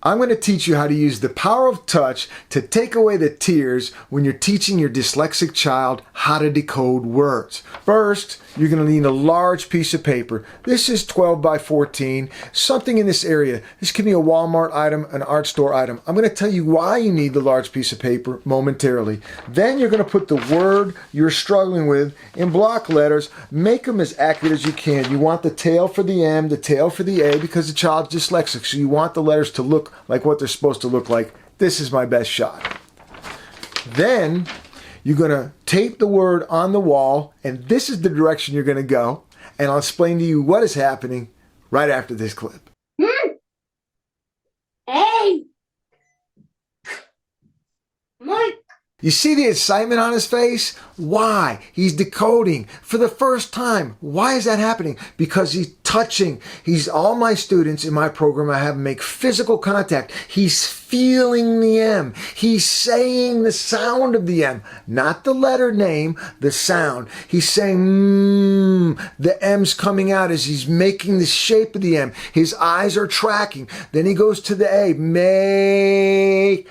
I'm going to teach you how to use the power of touch to take away the tears when you're teaching your dyslexic child how to decode words. First, you're going to need a large piece of paper. This is 12 by 14, something in this area. This could be a Walmart item, an art store item. I'm going to tell you why you need the large piece of paper momentarily. Then you're going to put the word you're struggling with in block letters. Make them as accurate as you can. You want the tail for the M, the tail for the A, because the child's dyslexic, so you want the letters to look like what they're supposed to look like. This is my best shot. Then you're going to tape the word on the wall, and this is the direction you're going to go. And I'll explain to you what is happening right after this clip. Hey! Mike! You see the excitement on his face? Why? He's decoding for the first time. Why is that happening? Because he's touching. All my students in my program, I have them make physical contact. He's feeling the M. He's saying the sound of the M, not the letter name, the sound. He's saying, the M's coming out as he's making the shape of the M. His eyes are tracking. Then he goes to the A, make.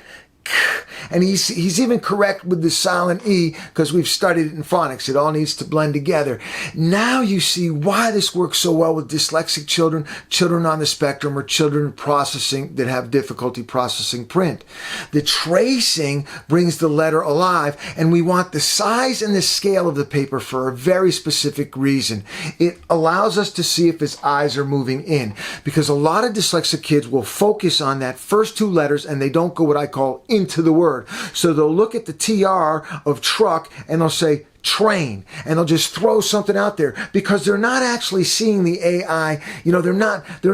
And he's even correct with the silent E because we've studied it in phonics. It all needs to blend together. Now you see why this works so well with dyslexic children, children on the spectrum, or children processing that have difficulty processing print. The tracing brings the letter alive, and we want the size and the scale of the paper for a very specific reason. It allows us to see if his eyes are moving in, because a lot of dyslexic kids will focus on that first two letters and they don't go what I call into the word. So they'll look at the TR of truck and they'll say train, and they'll just throw something out there because they're not actually seeing the AI. They're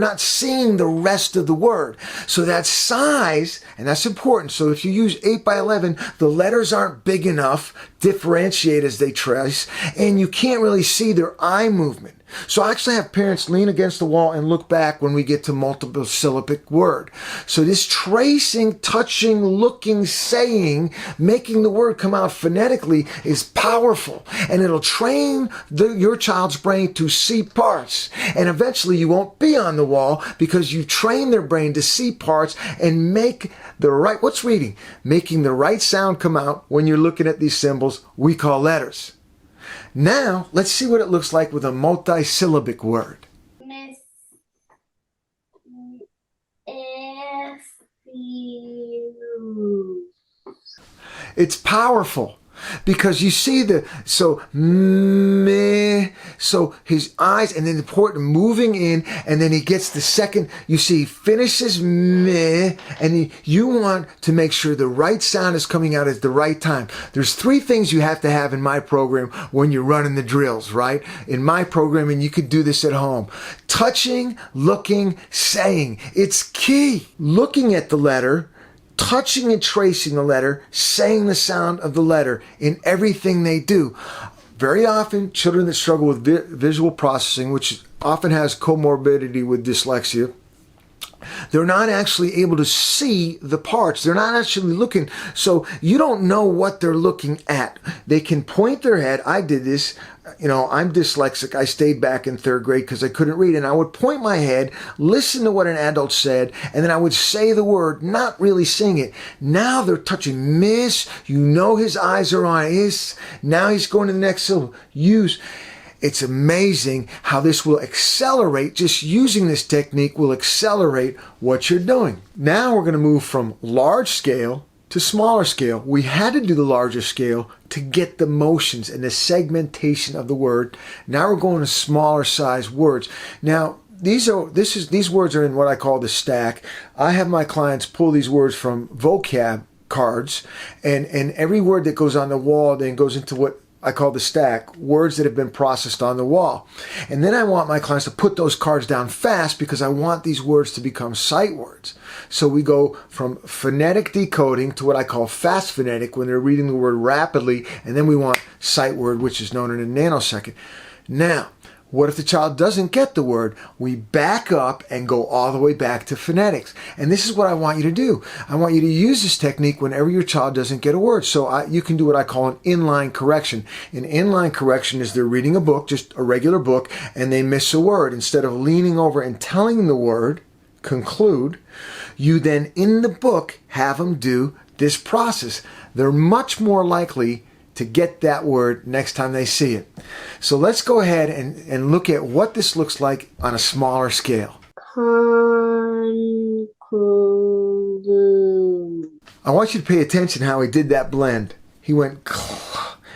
not seeing the rest of the word. So that size, and that's important. So if you use 8 by 11, the letters aren't big enough, differentiate as they trace, and you can't really see their eye movement. So I actually have parents lean against the wall and look back when we get to multiple syllabic word. So this tracing, touching, looking, saying, making the word come out phonetically is powerful, and it'll train your child's brain to see parts. And eventually you won't be on the wall because you train their brain to see parts and make the right, what's reading? Making the right sound come out when you're looking at these symbols we call letters. Now, let's see what it looks like with a multi-syllabic word. Miss It's powerful because you see so his eyes, and then important moving in, and then he gets the second, you see he finishes meh, and you want to make sure the right sound is coming out at the right time. There's three things you have to have in my program when you're running the drills, right? In my program, and you could do this at home. Touching, looking, saying. It's key. Looking at the letter, touching and tracing the letter, saying the sound of the letter in everything they do. Very often, children that struggle with visual processing, which often has comorbidity with dyslexia, they're not actually able to see the parts. They're not actually looking. So you don't know what they're looking at. They can point their head. I did this. I'm dyslexic. I stayed back in third grade because I couldn't read. And I would point my head, listen to what an adult said, and then I would say the word, not really sing it. Now they're touching miss. His eyes are on is. Now he's going to the next syllable. Use. It's amazing how this will accelerate. Just using this technique will accelerate what you're doing. Now we're going to move from large scale to smaller scale. We had to do the larger scale to get the motions and the segmentation of the word. Now we're going to smaller size words. Now these words are in what I call the stack. I have my clients pull these words from vocab cards, and every word that goes on the wall then goes into what I call the stack, words that have been processed on the wall. And then I want my clients to put those cards down fast because I want these words to become sight words. So we go from phonetic decoding to what I call fast phonetic when they're reading the word rapidly, and then we want sight word, which is known in a nanosecond. Now, what if the child doesn't get the word? We back up and go all the way back to phonetics. And this is what I want you to do. I want you to use this technique whenever your child doesn't get a word. So you can do what I call an inline correction. An inline correction is they're reading a book, just a regular book, and they miss a word. Instead of leaning over and telling the word conclude, you then in the book have them do this process. They're much more likely to get that word next time they see it. So let's go ahead and look at what this looks like on a smaller scale. Conclude. I want you to pay attention how he did that blend. He went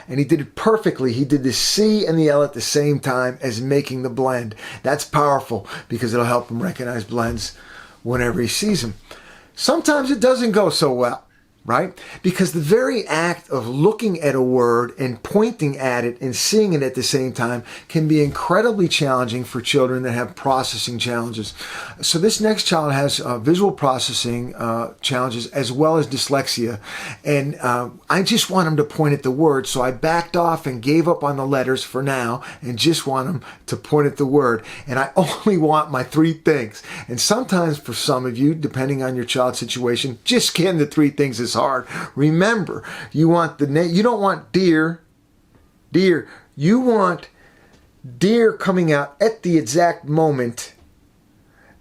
and he did it perfectly. He did the C and the L at the same time as making the blend. That's powerful because it'll help him recognize blends whenever he sees them. Sometimes it doesn't go so well, right? Because the very act of looking at a word and pointing at it and seeing it at the same time can be incredibly challenging for children that have processing challenges. So this next child has visual processing challenges as well as dyslexia. And I just want him to point at the word. So I backed off and gave up on the letters for now and just want him to point at the word. And I only want my 3 things. And sometimes for some of you, depending on your child's situation, just getting the 3 things is hard. Remember, you want the name. You don't want deer. You want deer coming out at the exact moment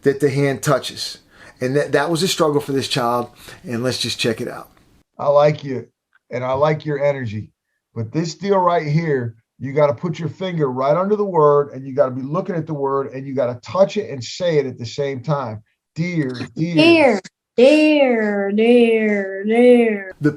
that the hand touches. And that was a struggle for this child. And let's just check it out. I like you, and I like your energy. But this deal right here, you got to put your finger right under the word, and you got to be looking at the word, and you got to touch it and say it at the same time. Deer. Dear. The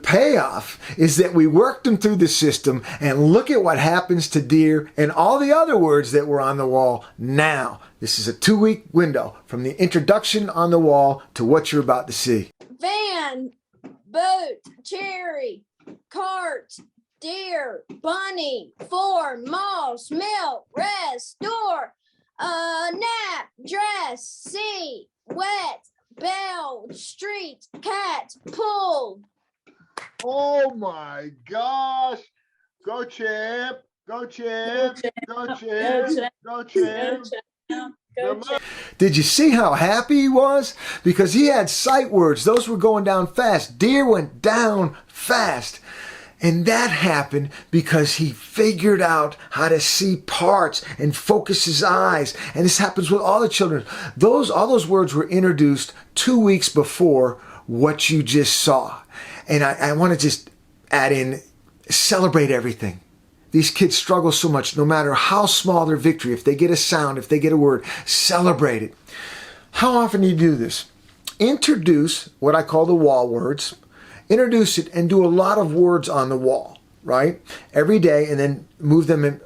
payoff is that we worked them through the system, and look at what happens to deer and all the other words that were on the wall now. This is a 2-week window from the introduction on the wall to what you're about to see. Van, boat, cherry, cart, deer, bunny, form, mouse, milk, rest, door, nap, dress, sea, wet, bell, street, cat, pull. Oh my gosh. Go champ. Go champ. Go champ. Go champ. Did you see how happy he was? Because he had sight words. Those were going down fast. Deer went down fast. And that happened because he figured out how to see parts and focus his eyes. And this happens with all the children. All those words were introduced 2 weeks before what you just saw. And I want to just add in, celebrate everything. These kids struggle so much, no matter how small their victory. If they get a sound, if they get a word, celebrate it. How often do you do this? Introduce what I call the wall words. Introduce it and do a lot of words on the wall, right? Every day, and then move them in.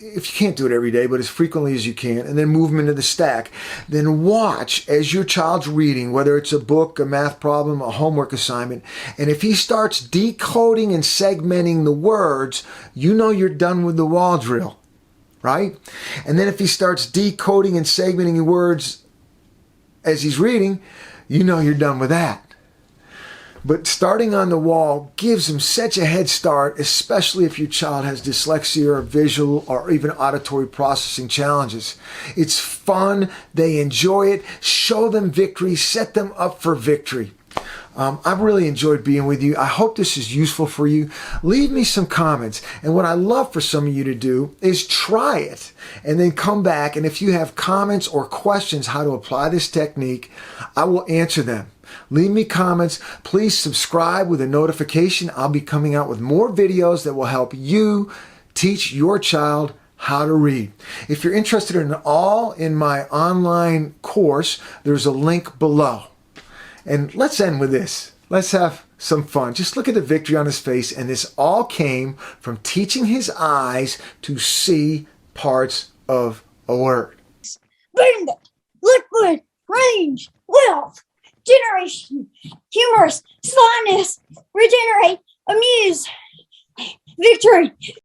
If you can't do it every day, but as frequently as you can, and then move them into the stack. Then watch as your child's reading, whether it's a book, a math problem, a homework assignment. And if he starts decoding and segmenting the words, you know you're done with the wall drill, right? And then if he starts decoding and segmenting the words as he's reading, you know you're done with that. But starting on the wall gives him such a head start, especially if your child has dyslexia or visual or even auditory processing challenges. It's fun. They enjoy it. Show them victory. Set them up for victory. I've really enjoyed being with you. I hope this is useful for you. Leave me some comments. And what I love for some of you to do is try it and then come back. And if you have comments or questions how to apply this technique, I will answer them. Leave me comments. Please subscribe with a notification. I'll be coming out with more videos that will help you teach your child how to read. If you're interested in my online course, there's a link below. And let's end with this. Let's have some fun. Just look at the victory on his face. And this all came from teaching his eyes to see parts of a word. Abundant, liquid, range, wealth, generation, humorous, slyness, regenerate, amuse, victory.